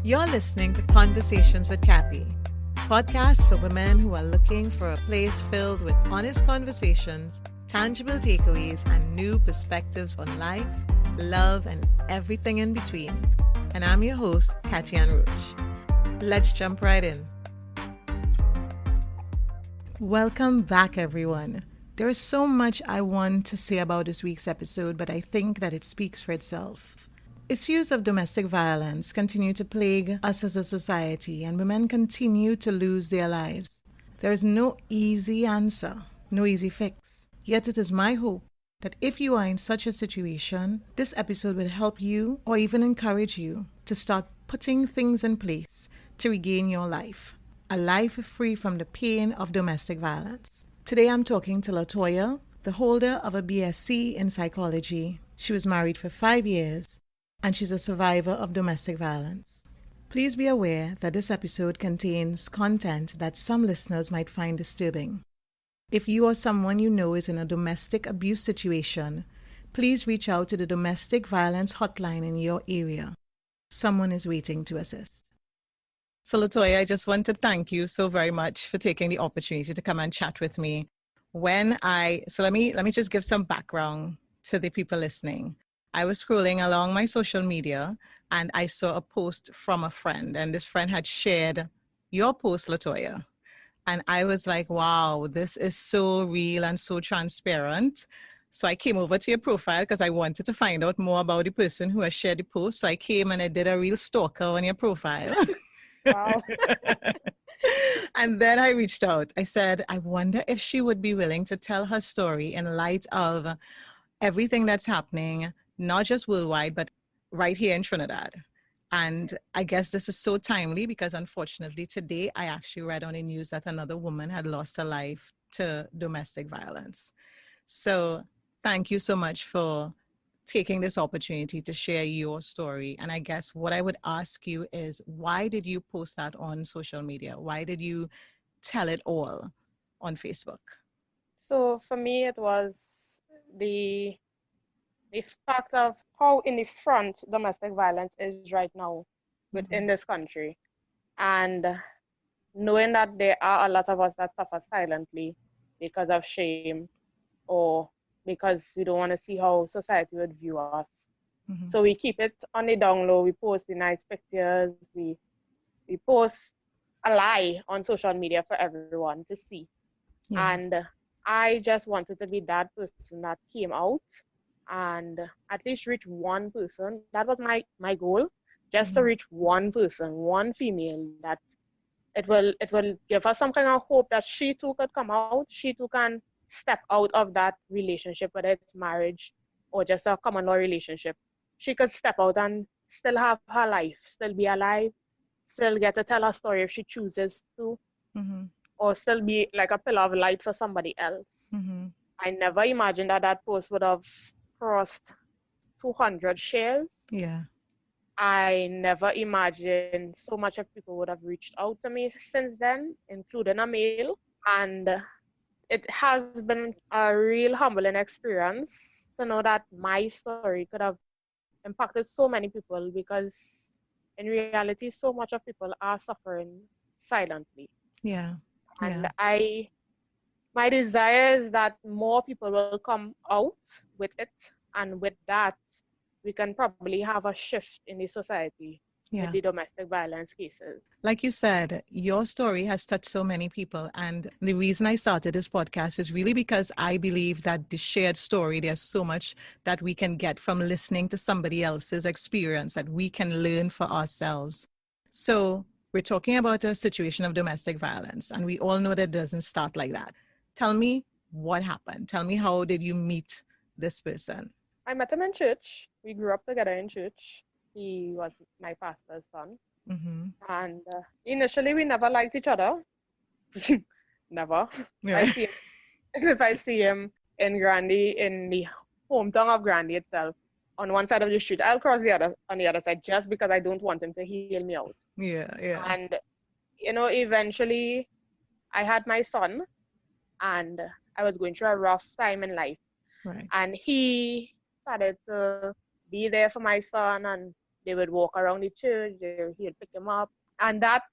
You're listening to Conversations with Kathy, podcast for women who are looking for a place filled with honest conversations, tangible takeaways, and new perspectives on life, love, and everything in between. And I'm your host, Katyan Roach. Let's jump right in. Welcome back, everyone. There is so much I want to say about this week's episode, but I think that it speaks for itself. Issues of domestic violence continue to plague us as a society, and women continue to lose their lives. There is no easy answer, no easy fix. Yet it is my hope that if you are in such a situation, this episode will help you or even encourage you to start putting things in place to regain your life. A life free from the pain of domestic violence. Today I'm talking to Latoya, the holder of a BSc in psychology. She was married for 5 years, and she's a survivor of domestic violence. Please be aware that this episode contains content that some listeners might find disturbing. If you or someone you know is in a domestic abuse situation, please reach out to the domestic violence hotline in your area. Someone is waiting to assist. So Latoya, I just want to thank you so very much for taking the opportunity to come and chat with me. Let me just give some background to the people listening. I was scrolling along my social media and I saw a post from a friend, and this friend had shared your post, Latoya. And I was like, wow, this is so real and so transparent. So I came over to your profile because I wanted to find out more about the person who has shared the post. So I came and I did a real stalker on your profile. Wow. And then I reached out. I said, I wonder if she would be willing to tell her story in light of everything that's happening, not just worldwide, but right here in Trinidad. And I guess this is so timely because unfortunately today I actually read on the news that another woman had lost her life to domestic violence. So thank you so much for taking this opportunity to share your story. And I guess what I would ask you is, why did you post that on social media? Why did you tell it all on Facebook? So for me, it was the fact of how in the front domestic violence is right now within this country, and knowing that there are a lot of us that suffer silently because of shame or because we don't want to see how society would view us. Mm-hmm. So we keep it on the down low. We post the nice pictures. We post a lie on social media for everyone to see. Yeah. And I just wanted to be that person that came out and at least reach one person. That was my goal, just to reach one person, one female, that it will give her some kind of hope that she too could come out, she too can step out of that relationship, whether it's marriage or just a common law relationship. She could step out and still have her life, still be alive, still get to tell her story if she chooses to, or still be like a pillar of light for somebody else. I never imagined that post would have crossed 200 shares. Yeah. I never imagined so much of people would have reached out to me since then, including a male. And it has been a real humbling experience to know that my story could have impacted so many people, because in reality, so much of people are suffering silently. Yeah. And my desire is that more people will come out with it, and with that, we can probably have a shift in the society with the domestic violence cases. Like you said, your story has touched so many people. And the reason I started this podcast is really because I believe that the shared story, there's so much that we can get from listening to somebody else's experience that we can learn for ourselves. So we're talking about a situation of domestic violence, and we all know that it doesn't start like that. Tell me what happened. Tell me, how did you meet this person? I met him in church. We grew up together in church. He was my pastor's son. And initially, we never liked each other. Never. Yeah. If I see him in Grandy, in the hometown of Grandy itself, on one side of the street, I'll cross on the other side, just because I don't want him to heal me out. Yeah. And, eventually I had my son, and I was going through a rough time in life. Right. And he started to be there for my son and they would walk around the church, he'd pick him up. And that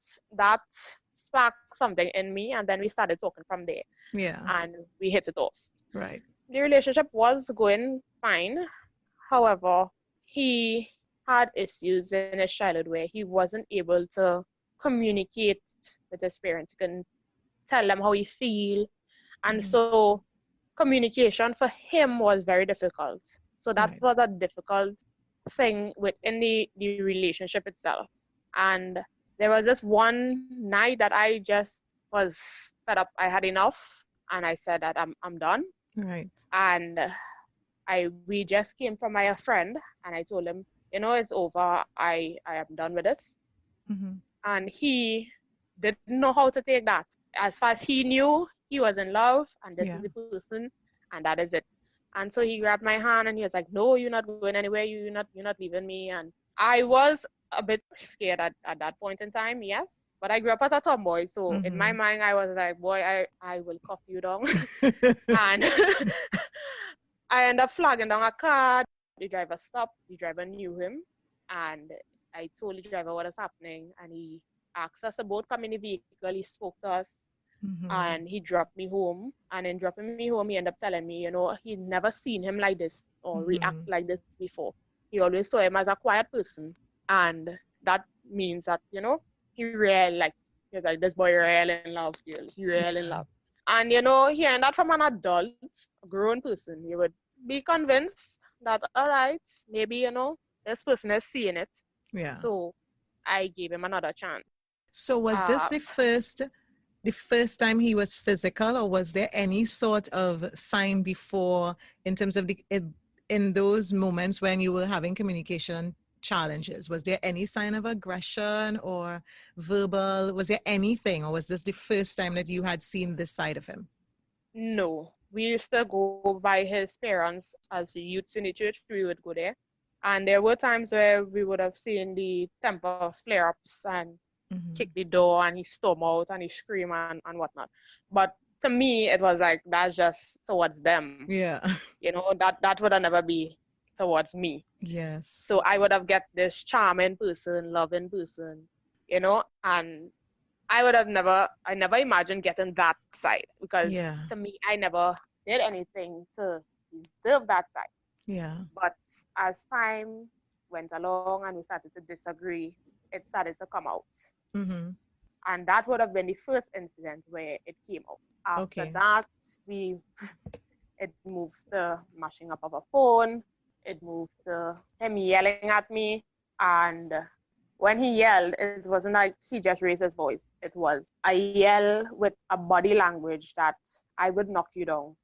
sparked something in me, and then we started talking from there. Yeah. And we hit it off. Right. The relationship was going fine. However, he had issues in his childhood where he wasn't able to communicate with his parents. He couldn't tell them how he feel. And so communication for him was very difficult. So that was a difficult thing within the relationship itself. And there was this one night that I just was fed up. I had enough, and I said that I'm done. Right. And we just came from my friend, and I told him, it's over. I am done with this. And he didn't know how to take that. As far as he knew, he was in love, and this is the person, and that is it. And so he grabbed my hand, and he was like, "No, you're not going anywhere. You're not leaving me." And I was a bit scared at that point in time, yes. But I grew up as a tomboy, so in my mind, I was like, "Boy, I will cuff you down." And I ended up flagging down a car. The driver stopped. The driver knew him, and I told the driver what was happening, and he asked us to both come in the vehicle. He spoke to us, and he dropped me home. And in dropping me home, he ended up telling me, he'd never seen him like this or react like this before. He always saw him as a quiet person, and that means that he really he was like, this boy really in love, girl. He really in love. And hearing that from an adult, a grown person, you would be convinced that, all right, maybe this person is seeing it. Yeah. So I gave him another chance. So was this the first time he was physical, or was there any sort of sign before in terms of in those moments when you were having communication challenges? Was there any sign of aggression or verbal? Was there anything, or was this the first time that you had seen this side of him? No. We used to go by his parents as youths in the church. We would go there. And there were times where we would have seen the temper flare-ups and kick the door, and he storm out and he scream and whatnot. But to me, it was like, that's just towards them. Yeah. That would have never be towards me. Yes. So I would have get this charming person, loving person, and I would have never imagined getting that side, because to me, I never did anything to deserve that side. Yeah. But as time went along and we started to disagree, it started to come out. And that would have been the first incident where it came out. After that, it moves to mashing up of a phone. It moved to him yelling at me. And when he yelled, it wasn't like he just raised his voice. It was a yell with a body language that I would knock you down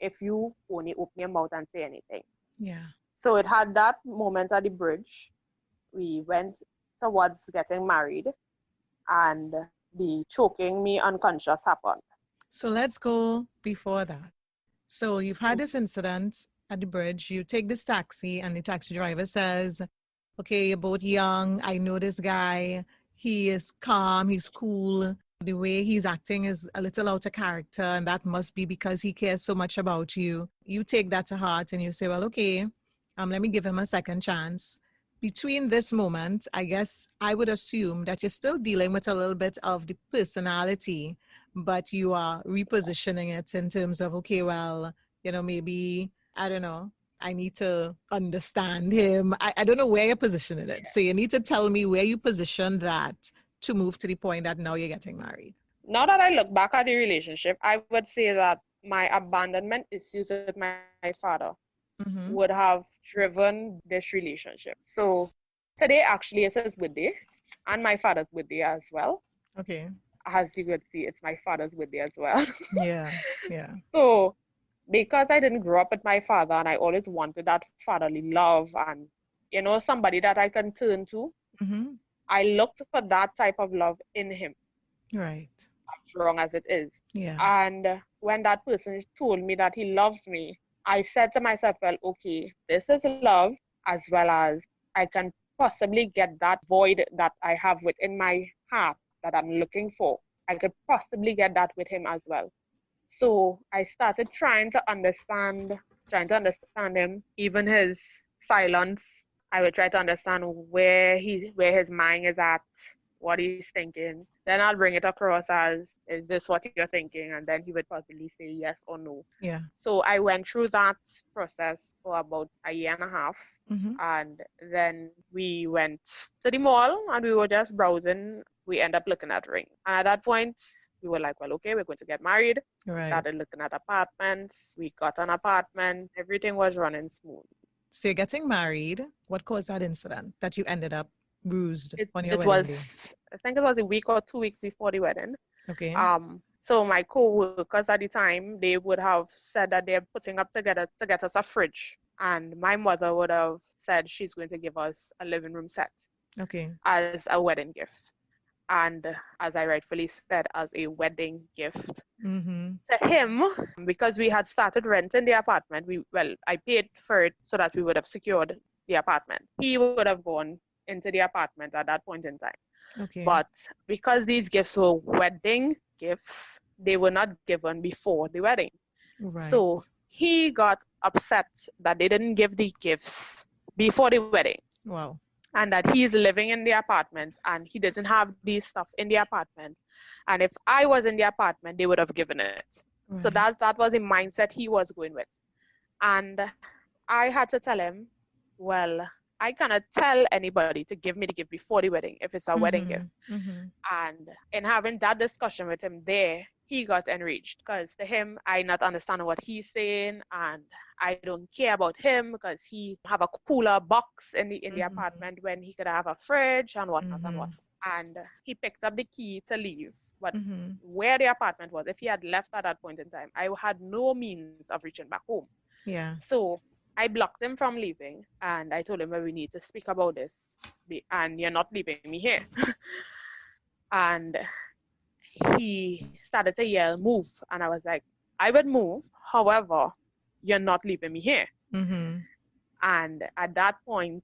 if you only open your mouth and say anything. Yeah. So it had that moment at the bridge. We went towards getting married, and the choking me unconscious happened. So let's go before that. So you've had this incident at the bridge. You take this taxi, and the taxi driver says, okay, you're both young. I know this guy. He is calm. He's cool. The way he's acting is a little out of character, and that must be because he cares so much about you. You take that to heart and you say, well, okay, let me give him a second chance. Between this moment, I guess I would assume that you're still dealing with a little bit of the personality, but you are repositioning it in terms of, okay, well, maybe, I don't know, I need to understand him. I don't know where you're positioning it. So you need to tell me where you position that to move to the point that now you're getting married. Now that I look back at the relationship, I would say that my abandonment issues with my father would have driven this relationship. So today actually is his birthday and my father's birthday as well. Okay. As you could see, it's my father's birthday as well. Yeah. So because I didn't grow up with my father and I always wanted that fatherly love and, somebody that I can turn to, I looked for that type of love in him. Right. As wrong as it is. Yeah. And when that person told me that he loved me, I said to myself, well, okay, this is love, as well as I can possibly get that void that I have within my heart that I'm looking for. I could possibly get that with him as well. So I started trying to understand him, even his silence. I would try to understand where his mind is at, what he's thinking. Then I'll bring it across as, is this what you're thinking? And then he would probably say yes or no. Yeah. So I went through that process for about a year and a half. Mm-hmm. And then we went to the mall and we were just browsing. We ended up looking at rings. And at that point, we were like, well, okay, we're going to get married. Right. Started looking at apartments. We got an apartment. Everything was running smooth. So you're getting married. What caused that incident that you ended up bruised on your It wedding was, day? I think it was a week or 2 weeks before the wedding. Okay. So my co-workers at the time, they would have said that they're putting up together to get us a fridge. And my mother would have said she's going to give us a living room set Okay. as a wedding gift. And as I rightfully said, as a wedding gift Mm-hmm. to him, because we had started renting the apartment, I paid for it so that we would have secured the apartment. He would have gone into the apartment at that point in time. Okay. But because these gifts were wedding gifts, they were not given before the wedding. Right. So he got upset that they didn't give the gifts before the wedding. Wow. And that he's living in the apartment and he doesn't have these stuff in the apartment. And if I was in the apartment, they would have given it. Right. So that was the mindset he was going with. And I had to tell him, well, I cannot tell anybody to give me the gift before the wedding if it's a wedding gift. Mm-hmm. And in having that discussion with him there, he got enraged because to him, I not understand what he's saying and I don't care about him because he have a cooler box in the apartment when he could have a fridge and whatnot and whatnot. And he picked up the key to leave. But where the apartment was, if he had left at that point in time, I had no means of reaching back home. Yeah. So I blocked him from leaving and I told him, well, we need to speak about this and you're not leaving me here. And he started to yell, move. And I was like, I would move. However, you're not leaving me here. Mm-hmm. And at that point,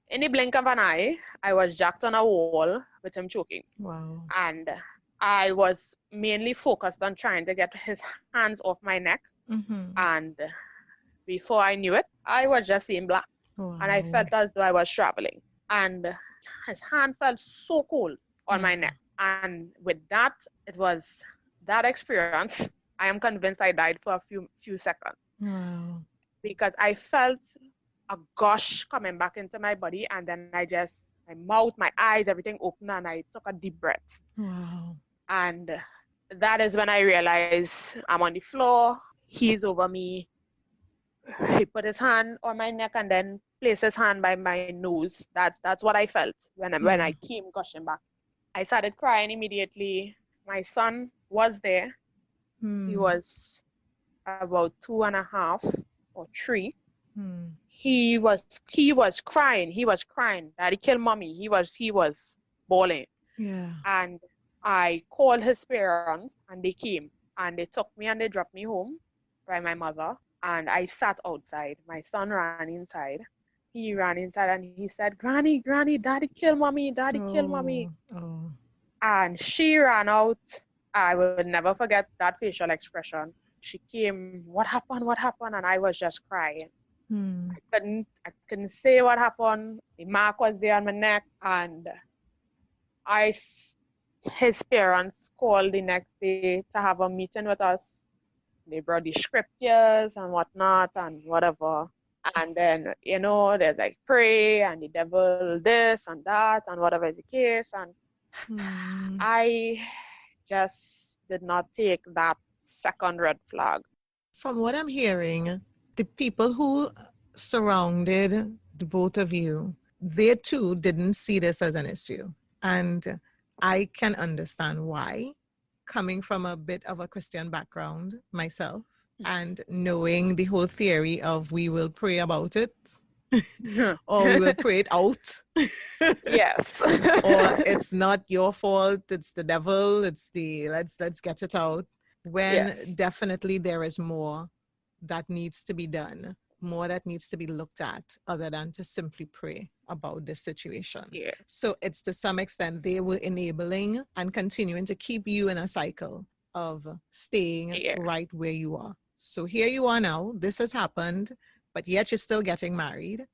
in the blink of an eye, I was jacked on a wall with him choking. Wow. And I was mainly focused on trying to get his hands off my neck. Mm-hmm. And before I knew it, I was just seeing black. Wow. And I felt as though I was traveling. And his hand felt so cold on my neck. And with that, it was that experience. I am convinced I died for a few seconds. Wow. Because I felt a gush coming back into my body. And then my mouth, my eyes, everything opened and I took a deep breath. Wow. And that is when I realized I'm on the floor. He's over me. He put his hand on my neck and then placed his hand by my nose. That's what I felt when I came gushing back. I started crying immediately. My son was there. He was about 2.5 or 3. He was crying. He was crying. Daddy killed mommy. He was bawling. Yeah. And I called his parents and they came and they took me and they dropped me home by my mother. And I sat outside. My son ran inside. He ran inside and he said, Granny, Daddy killed mommy. Daddy killed mommy. Oh. And she ran out. I will never forget that facial expression. She came, what happened? And I was just crying. I couldn't say what happened. The mark was there on my neck. And his parents called the next day to have a meeting with us. They brought the scriptures and whatnot and whatever. And then, there's like pray and the devil this and that and whatever is the case. And I just did not take that second red flag. From what I'm hearing, the people who surrounded the both of you, they too didn't see this as an issue. And I can understand why, coming from a bit of a Christian background myself and knowing the whole theory of we will pray about it or we will pray it out. Yes. Or it's not your fault, it's the devil, it's the let's get it out. When definitely there is more that needs to be done, more that needs to be looked at other than to simply pray about this situation. Yeah. So it's to some extent they were enabling and continuing to keep you in a cycle of staying right where you are. So here you are now, this has happened, but yet you're still getting married.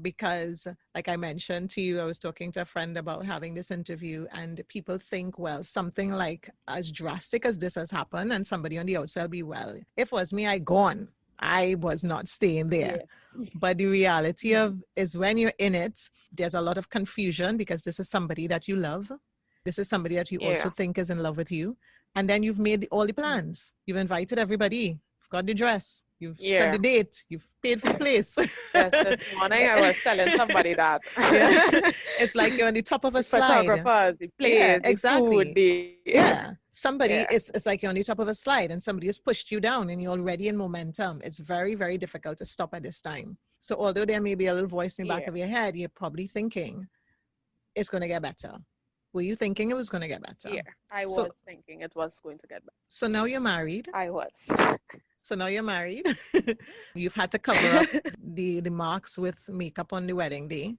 because, like I mentioned to you, I was talking to a friend about having this interview, and people think, well, something like as drastic as this has happened, and somebody on the outside will be, well, if it was me, I gone. I was not staying there. Yeah. But the reality of is when you're in it, there's a lot of confusion because this is somebody that you love. This is somebody that you also Yeah. think is in love with you. And then you've made all the plans. You've invited everybody. You've got the dress. You've set the Yeah. date. You've paid for the place. Just this morning, I was telling somebody that. Yeah. It's like you're on the top of a The slide. photographers, the Yeah, plays, the food, exactly. the Yeah. Somebody, yeah, it's like you're on the top of a slide and somebody has pushed you down and you're already in momentum. It's very, very difficult to stop at this time. So although there may be a little voice in the back yeah, of your head, you're probably thinking it's going to get better. Were you thinking it was going to get better? yeah. I So, was thinking it was going to get better. so now you're married. I was. So now you're married. You've had to cover up the marks with makeup on the wedding day.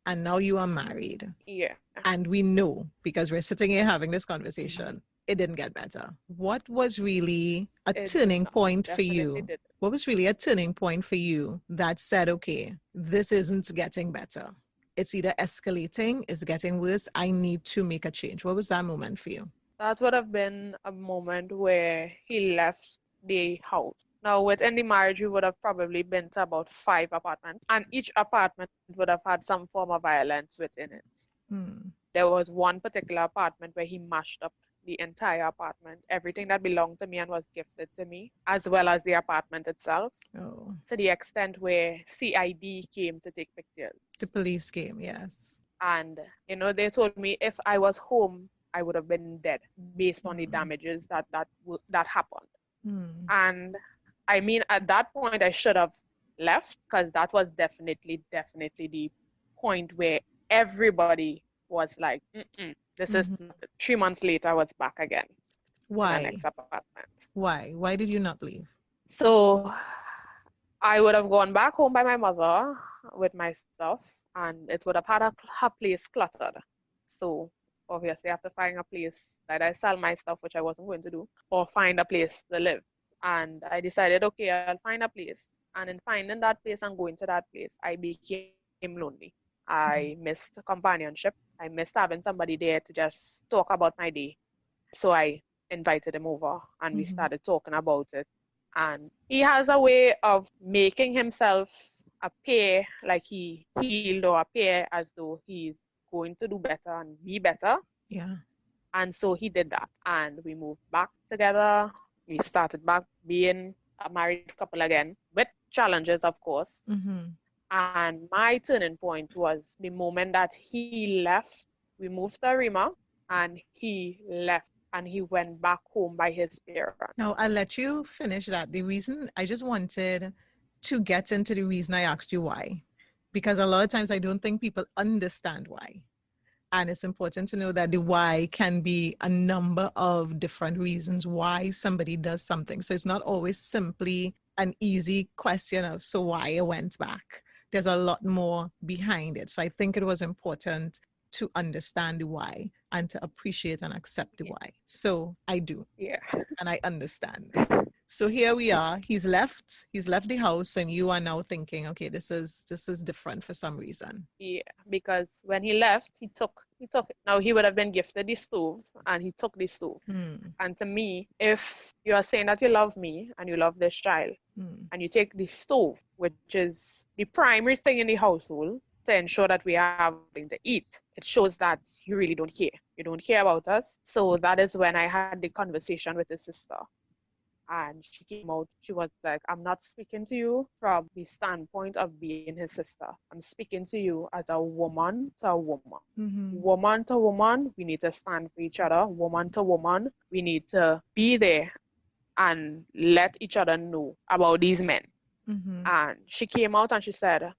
And now you are married. Yeah. And we know, because we're sitting here having this conversation, it didn't get better. What was really a It did turning not. point for Definitely you? didn't. What was really a turning point for you that said, okay, this isn't getting better? It's either escalating, it's getting worse. I need to make a change. What was that moment for you? That would have been a moment where he left the house. Now, within the marriage, we would have probably been to about 5 apartments, and each apartment would have had some form of violence within it. There was one particular apartment where he mashed up the entire apartment, everything that belonged to me and was gifted to me, as well as the apartment itself, Oh, to the extent where CID came to take pictures. the police came, yes. And, they told me if I was home, I would have been dead based on the damages that happened. And I mean, at that point, I should have left because that was definitely the point where everybody was like, this is not it. 3 months later, I was back again in the Why? next apartment. Why? Why did you not leave? So I would have gone back home by my mother with my stuff, and it would have had her place cluttered. So obviously, I have to find a place that I sell my stuff, which I wasn't going to do, or find a place to live. And I decided, okay, I'll find a place. And in finding that place and going to that place, I became lonely. I missed companionship. I missed having somebody there to just talk about my day. So I invited him over and we started talking about it. And he has a way of making himself appear like he healed or appear as though he's going to do better and be better. Yeah. And so he did that. And we moved back together. We started back being a married couple again, with challenges, of course. And my turning point was the moment that he left. We moved to Rima, and he left, and he went back home by his parents. Now, I'll let you finish that. The reason I just wanted to get into the reason I asked you why, because a lot of times I don't think people understand why. And it's important to know that the why can be a number of different reasons why somebody does something. So it's not always simply an easy question of, so why I went back. There's a lot more behind it. So I think it was important to understand the why and to appreciate and accept the why. So I do. Yeah. And I understand. So here we are. He's left the house, and you are now thinking, okay, this is different for some reason. Yeah, because when he left, he took it. Now he would have been gifted the stove, and he took the stove. And to me, if you are saying that you love me and you love this child, and you take the stove, which is the primary thing in the household, to ensure that we have something to eat, it shows that you really don't care. You don't care about us. So that is when I had the conversation with his sister. And she came out, she was like, I'm not speaking to you from the standpoint of being his sister. I'm speaking to you as a woman to a woman. Woman to woman, we need to stand for each other. Woman to woman, we need to be there and let each other know about these men. And she came out and she said,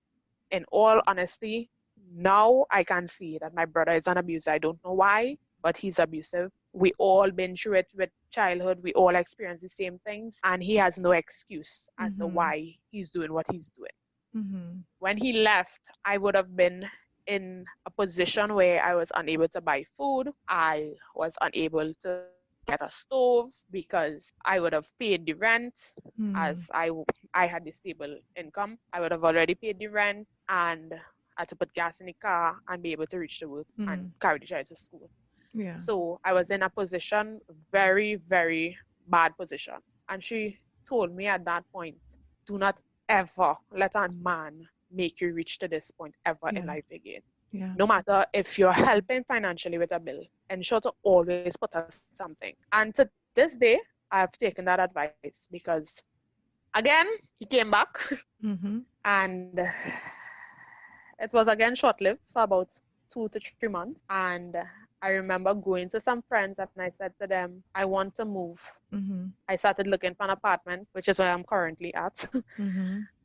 in all honesty, now I can see that my brother is an abuser. I don't know why, but he's abusive. We all been through it with childhood. We all experience the same things. And he has no excuse as to why he's doing what he's doing. When he left, I would have been in a position where I was unable to buy food. I was unable to get a stove because I would have paid the rent as I had the stable income. I would have already paid the rent and I had to put gas in the car and be able to reach the work and carry the child to school. Yeah. So I was in a position, very, very bad position. And she told me at that point, do not ever let a man make you reach to this point ever in life again. Yeah. No matter if you're helping financially with a bill, ensure to always put us something. And to this day, I've taken that advice because, again, he came back and it was again short-lived for about 2 to 3 months. And I remember going to some friends and I said to them, I want to move. I started looking for an apartment, which is where I'm currently at.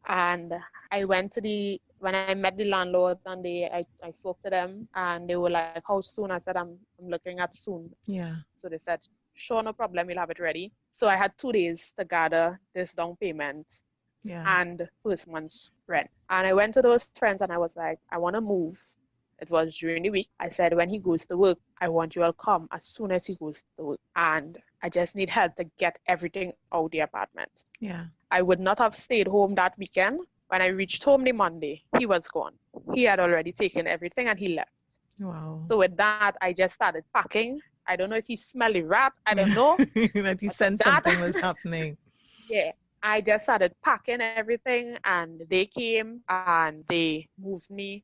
And I went to when I met the landlord and I spoke to them and they were like, how soon? I said, I'm looking at soon. Yeah. So they said, sure, no problem, we'll have it ready. So I had 2 days to gather this down payment and first month's rent. And I went to those friends and I was like, I want to move. It was during the week. I said, when he goes to work, I want you all come as soon as he goes to work. And I just need help to get everything out the apartment. Yeah. I would not have stayed home that weekend. When I reached home the Monday, he was gone. He had already taken everything and he left. Wow. So with that, I just started packing. I don't know if he smelled a rat. I don't know. That you sensed something was happening. Yeah. I just started packing everything and they came and they moved me.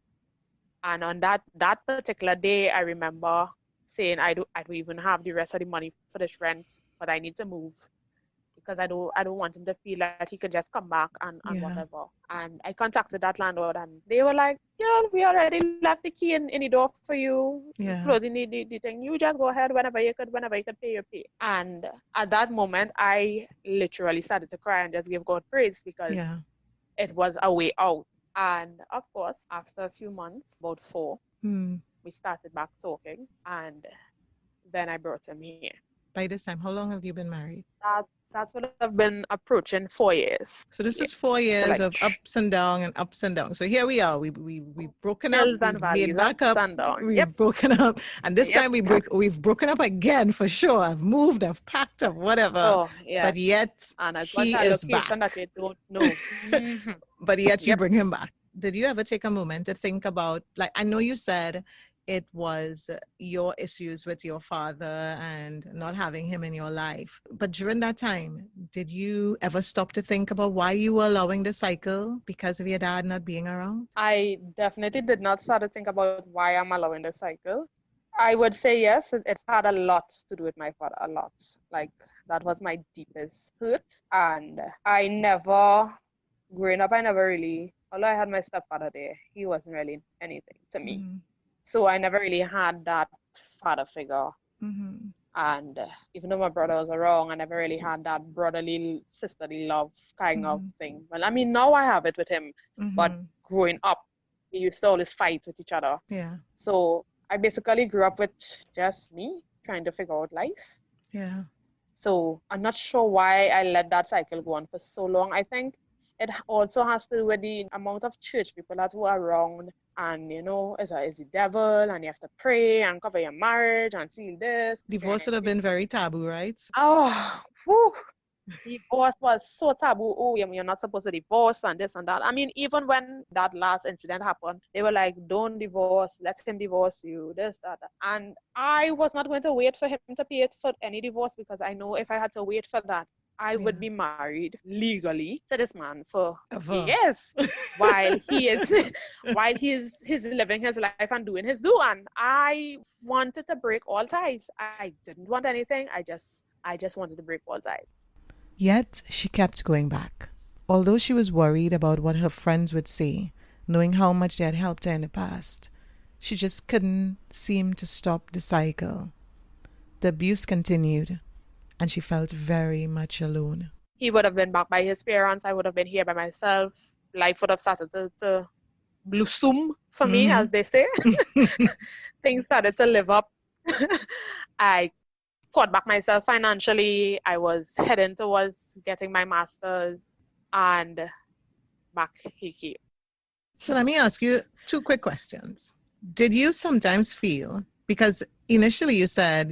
And on that particular day, I remember saying, I don't even have the rest of the money for this rent, but I need to move because I don't want him to feel that he could just come back and whatever. And I contacted that landlord and they were like, yeah, we already left the key in the door for you. Closing the thing. You just go ahead whenever you could pay, you pay. And at that moment, I literally started to cry and just give God praise because it was a way out. And of course, after a few months, about 4, we started back talking and then I brought him here. By this time, how long have you been married? That would have been approaching 4 years. So this is 4 years of ups and downs. So here we are. We've broken up. We've made back up. We've broken up, and this time we've broken up again for sure. I've moved. I've packed up. Whatever. Oh, yes. But yet and he is back. That you don't know. But yet you bring him back. Did you ever take a moment to think about, like, I know you said it was your issues with your father and not having him in your life. But during that time, did you ever stop to think about why you were allowing the cycle because of your dad not being around? I definitely did not start to think about why I'm allowing the cycle. I would say yes, it's had a lot to do with my father, a lot. Like, that was my deepest hurt. And growing up, I never really, although I had my stepfather there, he wasn't really anything to me. So I never really had that father figure. And even though my brother was around, I never really had that brotherly, sisterly love kind of thing. Well, I mean, now I have it with him. But growing up, we used to always fight with each other. Yeah. So I basically grew up with just me trying to figure out life. Yeah. So I'm not sure why I let that cycle go on for so long. I think it also has to do with the amount of church people that were around. And, you know, it's the devil, and you have to pray and cover your marriage and seal this. Divorce would have been very taboo, right? Oh, whew. Divorce was so taboo. Oh, you're not supposed to divorce and this and that. I mean, even when that last incident happened, they were like, don't divorce, let him divorce you, this, that. And I was not going to wait for him to pay it for any divorce because I know if I had to wait for that, I would be married legally to this man for years while he's living his life and doing his do. And I wanted to break all ties. I didn't want anything. I just wanted to break all ties. Yet she kept going back. Although she was worried about what her friends would say, knowing how much they had helped her in the past, she just couldn't seem to stop the cycle. The abuse continued, and she felt very much alone. He would have been back by his parents. I would have been here by myself. Life would have started to blossom for me, as they say. Things started to live up. I fought back myself financially. I was heading towards getting my master's, and back he came. So let me ask you 2 quick questions. Did you sometimes feel Because initially you said,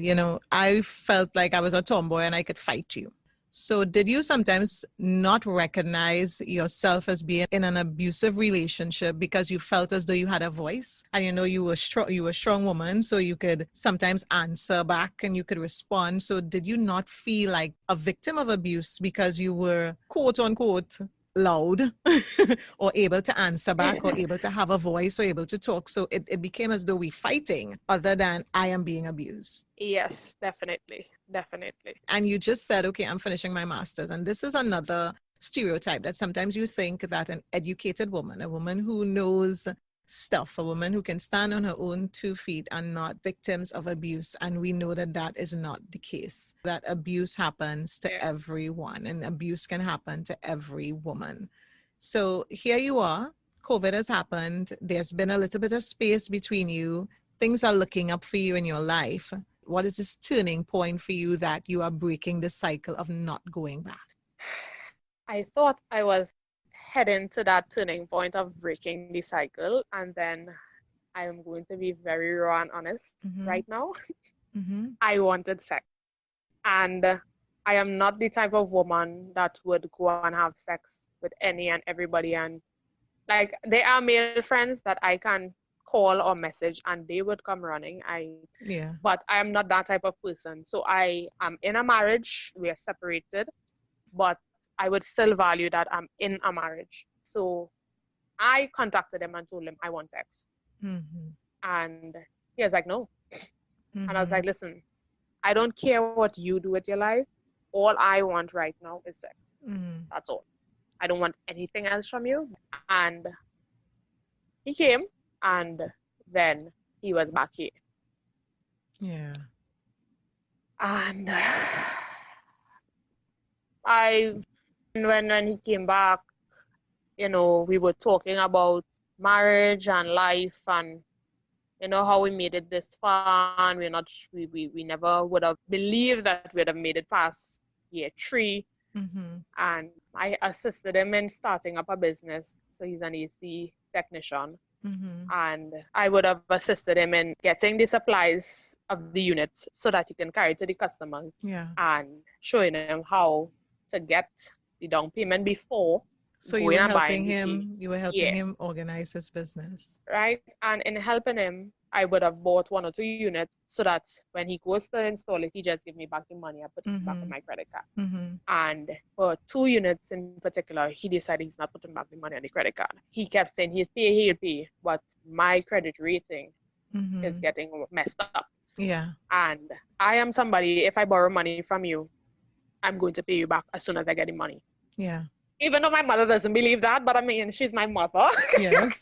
I felt like I was a tomboy and I could fight you. So did you sometimes not recognize yourself as being in an abusive relationship because you felt as though you had a voice and you were a strong woman, so you could sometimes answer back and you could respond. So did you not feel like a victim of abuse because you were quote unquote loud or able to answer back or able to have a voice or able to talk? So it became as though we're fighting other than I am being abused. Yes, definitely. Definitely. And you just said, okay, I'm finishing my master's. And this is another stereotype that sometimes you think that an educated woman, a woman who knows stuff, a woman who can stand on her own 2 feet are not victims of abuse. And we know that that is not the case, that abuse happens to everyone and abuse can happen to every woman. So here you are, COVID has happened. There's been a little bit of space between you. Things are looking up for you in your life. What is this turning point for you that you are breaking the cycle of not going back? I thought I was heading to that turning point of breaking the cycle, and then I am going to be very raw and honest right now. I wanted sex, and I am not the type of woman that would go and have sex with any and everybody. And like, there are male friends that I can call or message and they would come running. But I am not that type of person. So I am in a marriage, we are separated, but I would still value that I'm in a marriage. So I contacted him and told him I want sex. And he was like, no. And I was like, listen, I don't care what you do with your life. All I want right now is sex. That's all. I don't want anything else from you. And he came, and then he was back here. Yeah. And when he came back, we were talking about marriage and life and, how we made it this far. And we never would have believed that we'd have made it past year 3. And I assisted him in starting up a business. So he's an AC technician. And I would have assisted him in getting the supplies of the units so that he can carry to the customers. And showing him how to get the down payment before. So you were helping him. You were helping him organize his business, right? And in helping him, I would have bought 1 or 2 units so that when he goes to install it, he just give me back the money. I put it back on my credit card. And for 2 units in particular, he decided he's not putting back the money on the credit card. He kept saying he'll pay, but my credit rating is getting messed up. And I am somebody, if I borrow money from you, I'm going to pay you back as soon as I get the money. Even though my mother doesn't believe that, but I mean, she's my mother. Yes.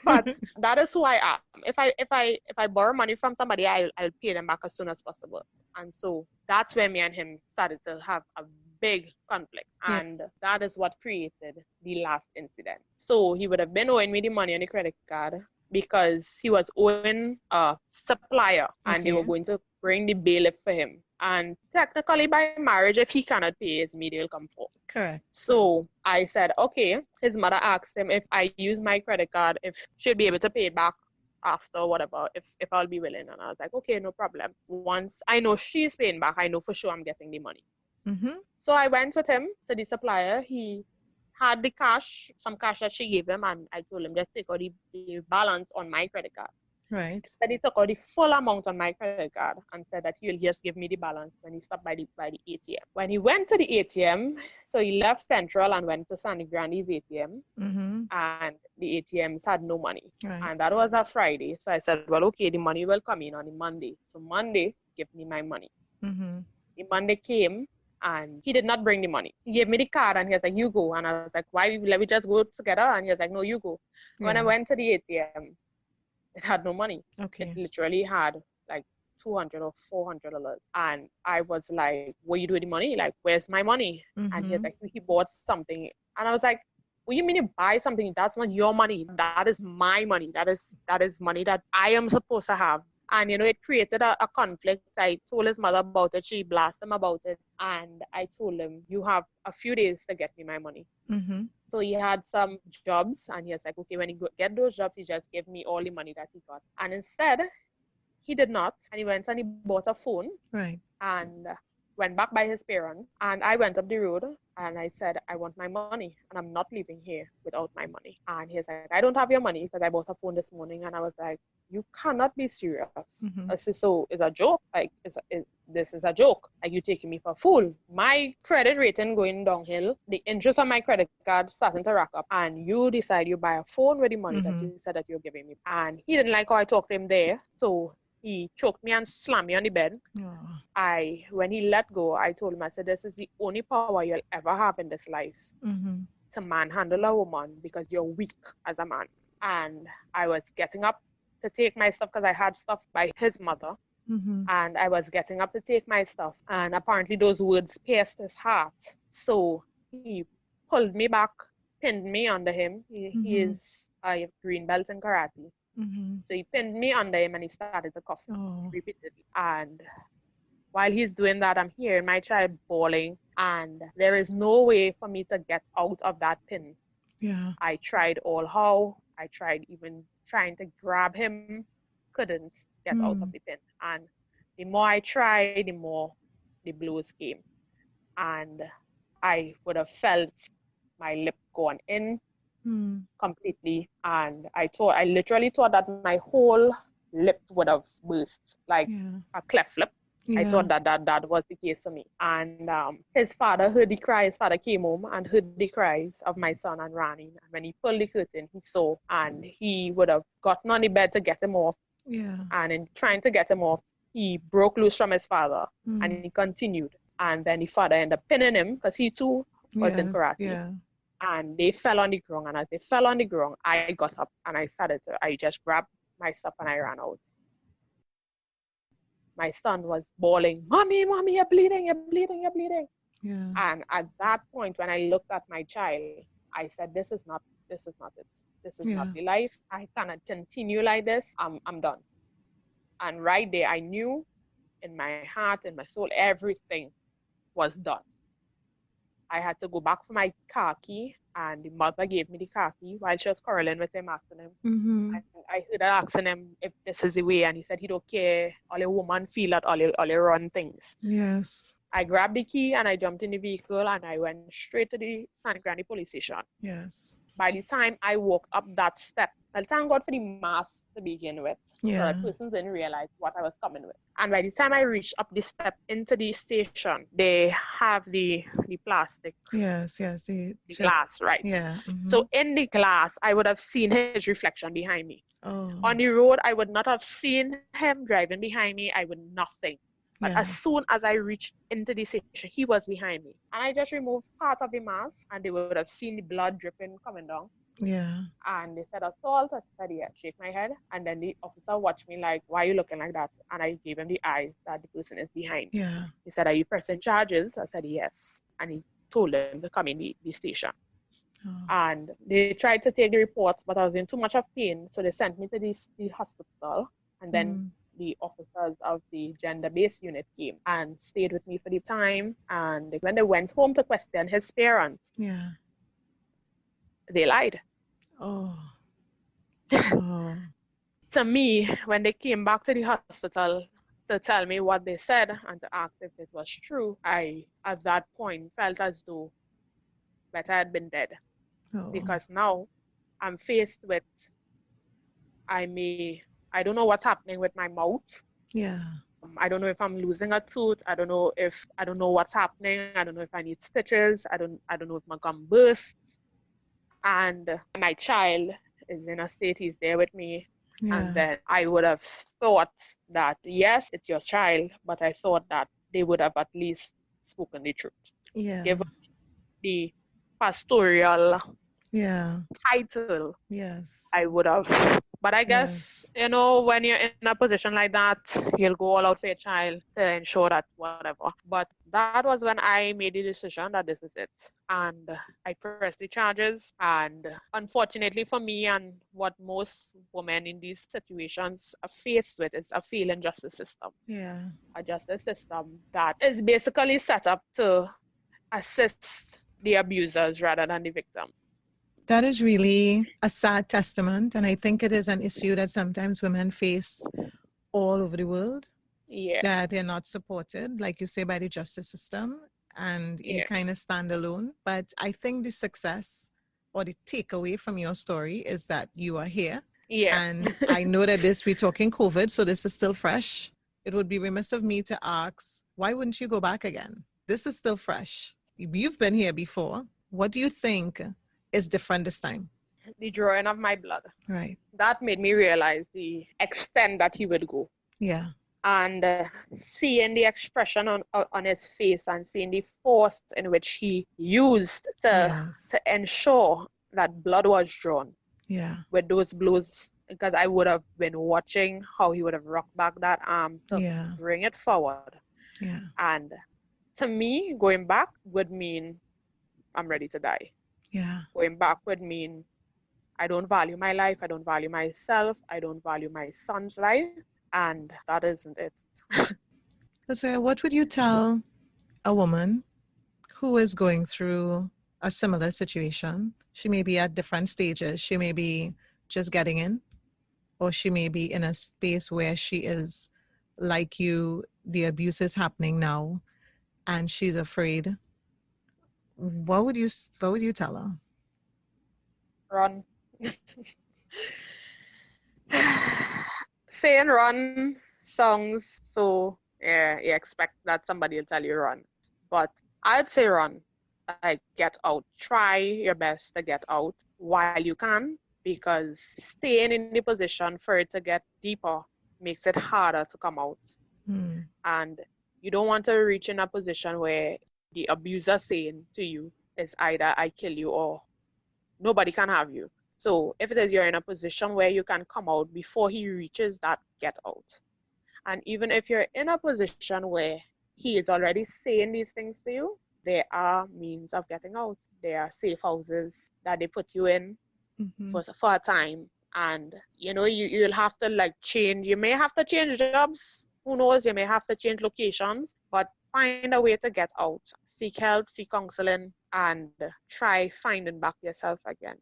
But that is who I am. If I borrow money from somebody, I'll pay them back as soon as possible. And so that's where me and him started to have a big conflict. And that is what created the last incident. So he would have been owing me the money on the credit card because he was owing a supplier and they were going to bring the bailiff for him. And technically by marriage, if he cannot pay, his media will come forth. Correct. So I said, okay. His mother asked him if I use my credit card, if she'll be able to pay it back after whatever, if I'll be willing. And I was like, okay, no problem. Once I know she's paying back, I know for sure I'm getting the money. So I went with him to the supplier. He had the cash, some cash that she gave him, and I told him, just take out the balance on my credit card. Right. Then he took out the full amount on my credit card and said that he'll just give me the balance when he stopped by the ATM. When he went to the ATM, so he left Central and went to Sandy Grandy's ATM, and the ATMs had no money. And that was a Friday. So I said, well, okay, the money will come in on the Monday. So Monday, give me my money. The Monday came, and he did not bring the money. He gave me the card, and he was like, you go. And I was like, why? Let me just go together. And he was like, no, you go. When I went to the ATM, it had no money. It literally had like $200 or $400. And I was like, what you do with the money? Like, where's my money? And he was like, he bought something. And I was like, what do you mean you buy something? That's not your money. That is my money. That is money that I am supposed to have. And, it created a conflict. I told his mother about it. She blasted him about it. And I told him, you have a few days to get me my money. So he had some jobs. And he was like, okay, when he get those jobs, he just gave me all the money that he got. And instead, he did not. And he went and he bought a phone. Right. And went back by his parents. And I went up the road and I said, I want my money and I'm not leaving here without my money. And he's like, I don't have your money because I bought a phone this morning. And I was like, you cannot be serious. I said, so it's a joke. Like, this is a joke. Like, you taking me for a fool. My credit rating going downhill. The interest on my credit card starting to rack up. And you decide you buy a phone with the money that you said that you're giving me. And he didn't like how I talked to him there. So he choked me and slammed me on the bed. When he let go, I told him, I said, this is the only power you'll ever have in this life to manhandle a woman because you're weak as a man. And I was getting up to take my stuff because I had stuff by his mother. And I was getting up to take my stuff. And apparently those words pierced his heart. So he pulled me back, pinned me under him. He is a green belt in karate. So he pinned me under him and he started to cuff me repeatedly. And while he's doing that, I'm hearing my child bawling, and there is no way for me to get out of that pin. I tried all how. I tried even trying to grab him, couldn't get out of the pin. And the more I tried, the more the blows came. And I would have felt my lip going in completely, and I literally thought that my whole lip would have burst, like a cleft lip. I thought that was the case for me. And his father heard the cry. His father came home and heard the cries of my son and ran in. And when he pulled the curtain, he saw, and he would have gotten on the bed to get him off. And in trying to get him off, he broke loose from his father, and he continued. And then the father ended up pinning him because he too was in karate. And they fell on the ground, and as they fell on the ground, I got up and I just grabbed my stuff and I ran out. My son was bawling, Mommy, you're bleeding, you're bleeding, you're bleeding. And at that point, when I looked at my child, I said, this is not it. This is not the life. I cannot continue like this. I'm done. And right there, I knew in my heart, in my soul, everything was done. I had to go back for my car key, and the mother gave me the car key while she was quarreling with him, asking him. I heard her asking him if this is the way, and he said he don't care. All a woman feel that all a run things. I grabbed the key and I jumped in the vehicle and I went straight to the San Grande police station. By the time I walked up that step, well, thank God for the mask to begin with. So that persons didn't realize what I was coming with. And by the time I reached up the step into the station, they have the plastic. The glass, right? So in the glass, I would have seen his reflection behind me. On the road, I would not have seen him driving behind me. I would nothing. But as soon as I reached into the station, he was behind me. And I just removed part of the mask, and they would have seen the blood dripping coming down. And they said, assault. I said, yeah, shake my head. And then the officer watched me like, why are you looking like that? And I gave him the eyes that the person is behind. He said, are you pressing charges? I said, yes. And he told them to come in the station. And they tried to take the reports, but I was in too much of pain. So they sent me to the hospital. And then the officers of the gender-based unit came and stayed with me for the time. And when they went home to question his parents, they lied. To me, when they came back to the hospital to tell me what they said and to ask if it was true, I, at that point, felt as though better I had been dead. Because now I'm faced with, I don't know what's happening with my mouth. I don't know if I'm losing a tooth. I don't know what's happening. I don't know if I need stitches. I don't know if my gum bursts. And my child is in a state, he's there with me. And then I would have thought that, yes, it's your child, but I thought that they would have at least spoken the truth. Given the pastoral title, I would have. But I guess, when you're in a position like that, you'll go all out for your child to ensure that whatever. But that was when I made the decision that this is it. And I pressed the charges. And unfortunately for me, and what most women in these situations are faced with, is a failing justice system. A justice system that is basically set up to assist the abusers rather than the victim. That is really a sad testament, and I think it is an issue that sometimes women face all over the world, Yeah. that they're not supported, like you say, by the justice system, and you Yeah. kind of stand alone. But I think the success or the takeaway from your story is that you are here. Yeah. And I know that we're talking COVID, so this is still fresh. It would be remiss of me to ask, why wouldn't you go back again? This is still fresh. You've been here before. What do you think is different this time? The drawing of my blood. Right. That made me realize the extent that he would go. Yeah. And seeing the expression on his face and seeing the force in which he used to ensure that blood was drawn. Yeah. With those blows, because I would have been watching how he would have rocked back that arm to bring it forward. Yeah. And to me, going back would mean I'm ready to die. Yeah. Going back would mean I don't value my life, I don't value myself, I don't value my son's life, and that isn't it. So what would you tell a woman who is going through a similar situation? She may be at different stages. She may be just getting in, or she may be in a space where she is like you, the abuse is happening now, and she's afraid. What would you tell her? Run. Saying run sounds so, you expect that somebody will tell you run. But I'd say run. Like, get out. Try your best to get out while you can, because staying in the position for it to get deeper makes it harder to come out. And you don't want to reach in a position where the abuser saying to you is either I kill you or nobody can have you. So if it is you're in a position where you can come out before he reaches that, get out. And even if you're in a position where he is already saying these things to you, there are means of getting out. There are safe houses that they put you in for a time. And, you'll have to change. You may have to change jobs. Who knows? You may have to change locations, but find a way to get out. Seek help, seek counseling, and try finding back yourself again.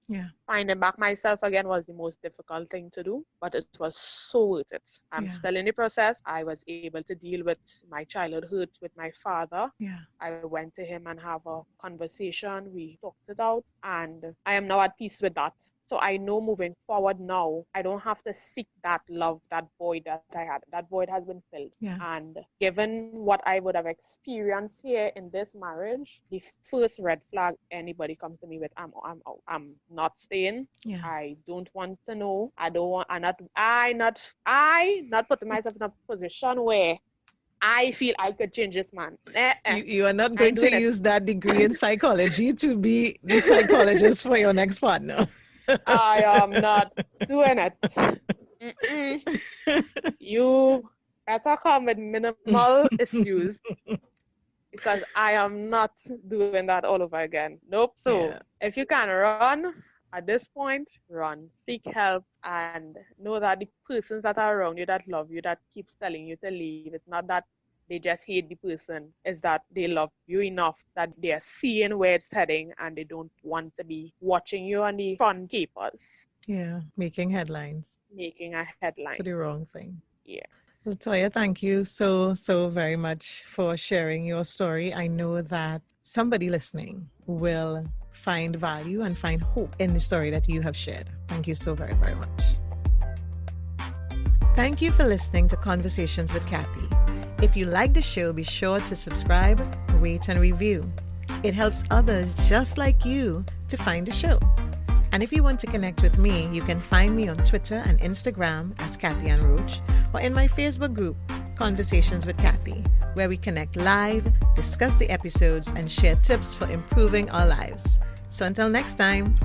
Yeah. Finding back myself again was the most difficult thing to do, but it was so worth it. I'm still in the process. I was able to deal with my childhood hurt with my father. Yeah. I went to him and have a conversation. We talked it out, and I am now at peace with that. So I know moving forward now, I don't have to seek that love, that void that I had. That void has been filled. Yeah. And given what I would have experienced here in this marriage, the first red flag anybody comes to me with, I'm out. I'm not staying. Yeah. I don't want to know. I not putting myself in a position where I feel I could change this man. You are not going to use that degree in psychology to be the psychologist for your next partner. I am not doing it. You better come with minimal issues, because I am not doing that all over again. Nope. So if you can run at this point, run. Seek help and know that the persons that are around you that love you, that keeps telling you to leave, it's not that they just hate the person, it's that they love you enough that they are seeing where it's heading and they don't want to be watching you on the front papers. Yeah, making headlines. Making a headline. For the wrong thing. Yeah. Latoya, thank you so very much for sharing your story. I know that somebody listening will find value and find hope in the story that you have shared. Thank you so very, very much. Thank you for listening to Conversations with Kathy. If you like the show, be sure to subscribe, rate, and review. It helps others just like you to find the show. And if you want to connect with me, you can find me on Twitter and Instagram as Katyan Roach, or in my Facebook group, Conversations with Kathy, where we connect live, discuss the episodes, and share tips for improving our lives. So until next time.